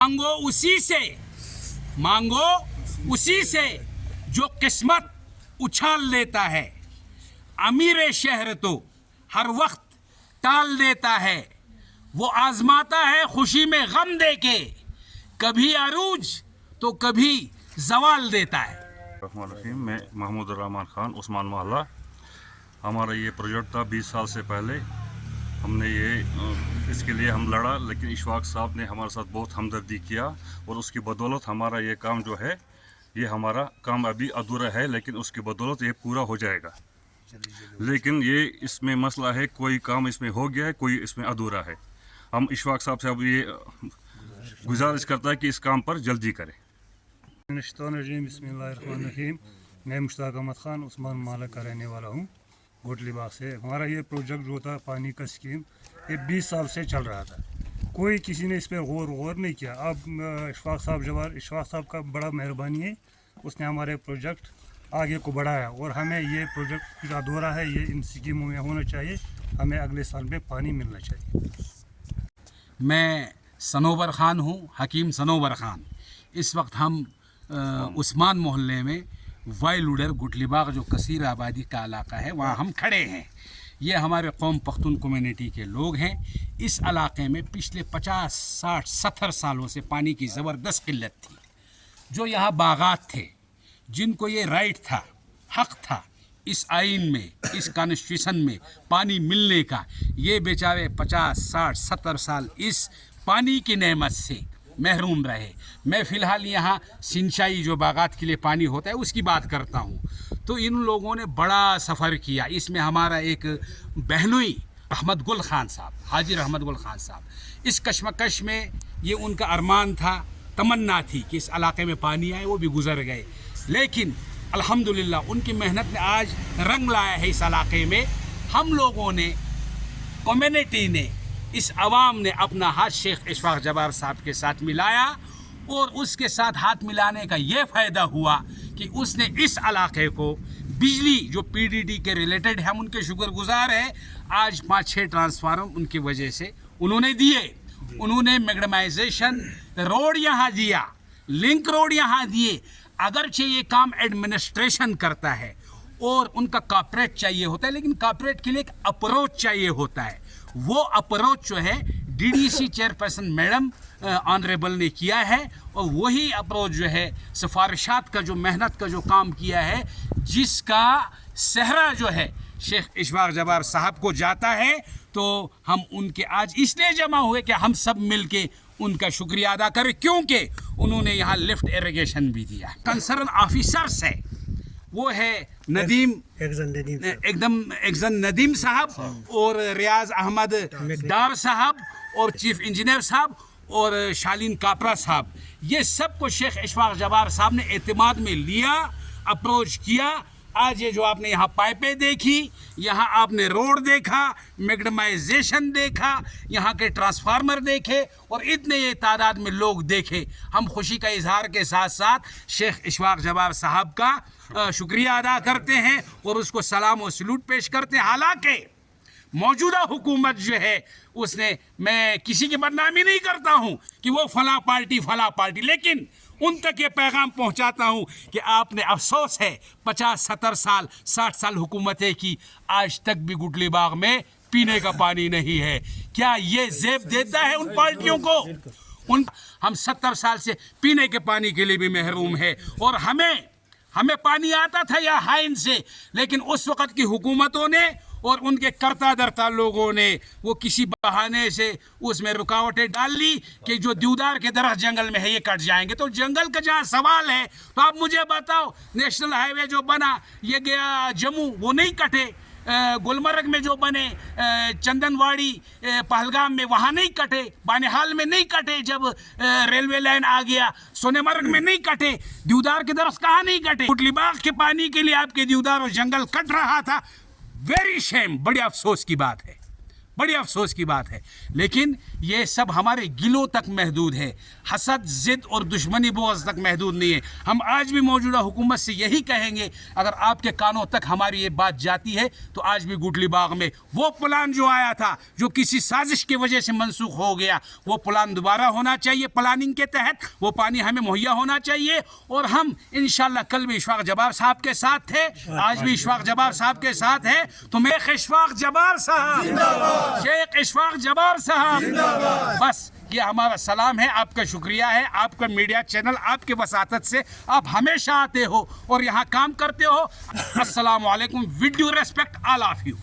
मांगो उसी से जो किस्मत उछाल लेता है। अमीर शहर तो हर वक्त टाल देता है, वो आजमाता है खुशी में गम देके, कभी अरूज तो कभी जवाल देता है। रहीम, मैं महमूद रहमान खान उस्मान मोहल्ला। हमारा ये प्रोजेक्ट था 20 साल से पहले। हमने इसके लिए हम लड़ा, लेकिन इशफाक साहब ने हमारे साथ बहुत हमदर्दी किया और उसकी बदौलत हमारा ये काम जो है, ये हमारा काम अभी अधूरा है, लेकिन उसकी बदौलत ये पूरा हो जाएगा। लेकिन ये इसमें मसला है, कोई काम इसमें हो गया है, कोई इसमें अधूरा है। हम इशफाक साहब से अब ये गुजारिश करता है कि इस काम पर जल्दी करें। बिस्मिल्लाहिर्रहमानिर्रहीम। मैं मुश्ताक अहमद खान उस्मान मोहल्ला का रहने वाला हूँ, गोटली बाग से। हमारा ये प्रोजेक्ट जो था पानी का स्कीम, ये 20 साल से चल रहा था। कोई किसी ने इस पर गौर नहीं किया। अब इशफाक साहब का बड़ा मेहरबानी है, उसने हमारे प्रोजेक्ट आगे को बढ़ाया और हमें ये प्रोजेक्ट कुछ अधूरा है, ये इन स्कीमों में होना चाहिए। हमें अगले साल में पानी मिलना चाहिए। मैं सनोबर ख़ान हूँ, हकीम सनोबर ख़ान। इस वक्त हम उस्मान मोहल्ले में वाइलुडर गुटलीबाग जो कसीर आबादी का इलाका है, वहाँ हम खड़े हैं। ये हमारे कौम पख्तून कम्युनिटी के लोग हैं। इस इलाके में पिछले 50, 60, 70 सालों से पानी की ज़बरदस्त किल्लत थी। जो यहाँ बागात थे, जिनको ये राइट था, हक़ था इस आइन में, इस कॉन्स्टिट्यूशन में पानी मिलने का, ये बेचारे 50, 60, 70 साल इस पानी की नेमत से महरूम रहे। मैं फ़िलहाल यहाँ सिंचाई जो बागात के लिए पानी होता है उसकी बात करता हूँ। तो इन लोगों ने बड़ा सफ़र किया। इसमें हमारा एक बहनोई रहमत गुल ख़ान साहब, हाजी रहमत गुल ख़ान साहब, इस कश्मकश में ये उनका अरमान था, तमन्ना थी कि इस इलाके में पानी आए, वो भी गुज़र गए। लेकिन अल्हम्दुलिल्लाह उनकी मेहनत ने आज रंग लाया है इस इलाके में। हम लोगों ने, कम्युनिटी ने, इस आवाम ने अपना हाथ शेख इशफाक जब्बार साहब के साथ मिलाया और उसके साथ हाथ मिलाने का ये फ़ायदा हुआ कि उसने इस इलाके को बिजली जो पीडीडी के रिलेटेड है, हम उनके शुक्रगुजार हैं। आज 5-6 ट्रांसफार्मर उनकी वजह से उन्होंने दिए। उन्होंने मैग्नेमाइजेशन रोड यहाँ दिया, लिंक रोड यहाँ दिए। अगरचे ये काम एडमिनिस्ट्रेशन करता है और उनका कॉर्पोरेट चाहिए होता है, लेकिन कॉर्पोरेट के लिए एक अप्रोच चाहिए होता है। वो अप्रोच जो है डीडीसी चेयरपर्सन मैडम ऑनरेबल ने किया है और वही अप्रोच जो है सिफारिशात का जो मेहनत का जो काम किया है, जिसका सहरा जो है शेख इशफाक जब्बार साहब को जाता है। तो हम उनके आज इसलिए जमा हुए कि हम सब मिल के उनका शुक्रिया अदा करें, क्योंकि उन्होंने यहाँ लिफ्ट इरिगेशन भी दिया। कंसर्न ऑफिसर्स है, वो है एग्जन नदीम साहब और रियाज अहमद डार साहब और चीफ इंजीनियर साहब और शालीन कापरा साहब। ये सब को शेख इशफाक जब्बार साहब ने एतमाद में लिया, अप्रोच किया। आज ये जो आपने यहाँ पाइपें देखी, यहाँ आपने रोड देखा, मैग्नेमाइजेशन देखा, यहाँ के ट्रांसफार्मर देखे और इतने ये तादाद में लोग देखे। हम खुशी का इजहार के साथ साथ शेख इशफाक जब्बार साहब का शुक्रिया अदा करते हैं और उसको सलाम और सलूट पेश करते हैं। हालांकि मौजूदा हुकूमत जो है उसने, मैं किसी की बदनामी नहीं करता हूँ कि वो फला पार्टी, लेकिन उन तक ये पैगाम पहुँचाता हूँ कि आपने, अफसोस है 50, 70 साल, 60 साल हुकूमतें की, आज तक भी गुटली बाग में पीने का पानी नहीं है। क्या ये ज़ेब देता है उन पार्टियों को? हम 70 साल से पीने के पानी के लिए भी महरूम है और हमें पानी आता था या हाइन से, लेकिन उस वक़्त की हुकूमतों ने और उनके करता दरता लोगों ने वो किसी बहाने से उसमें रुकावटें डाल ली कि जो देवदार के दरख्त जंगल में है ये कट जाएंगे। तो जंगल का जहाँ सवाल है, तो आप मुझे बताओ, नेशनल हाईवे जो बना ये गया जम्मू, वो नहीं कटे। गुलमर्ग में जो बने, चंदनवाड़ी, पहलगाम में, वहाँ नहीं कटे। बानिहाल में नहीं कटे, जब रेलवे लाइन आ गया। सोनेमर्ग में नहीं कटे। देवदार के दरख्त कहाँ नहीं कटे? गुटलीबाग के पानी के लिए आपके देवदार और जंगल कट रहा था। वेरी शेम, बड़ी अफसोस की बात है, बड़ी अफसोस की बात है। लेकिन ये सब हमारे गिलों तक महदूद है। हसद, ज़िद और दुश्मनी बोझ तक महदूद नहीं है। हम आज भी मौजूदा हुकूमत से यही कहेंगे, अगर आपके कानों तक हमारी ये बात जाती है तो आज भी गुटली बाग में वो प्लान जो आया था, जो किसी साजिश की वजह से मनसूख हो गया, वो प्लान दोबारा होना चाहिए। प्लानिंग के तहत वो पानी हमें मुहैया होना चाहिए। और हम इंशाल्लाह, कल भी इशफाक जब्बार साहब के साथ थे, आज भी इशफाक जब्बार साहब के साथ है। तो मैं इशफाक जब्बार साहब, शेख इशफाक जब्बार साहब, बस ये हमारा सलाम है, आपका शुक्रिया है। आपका मीडिया चैनल, आपके वसातत से आप हमेशा आते हो और यहाँ काम करते हो। अस्सलाम वालेकुम, with due respect all of you.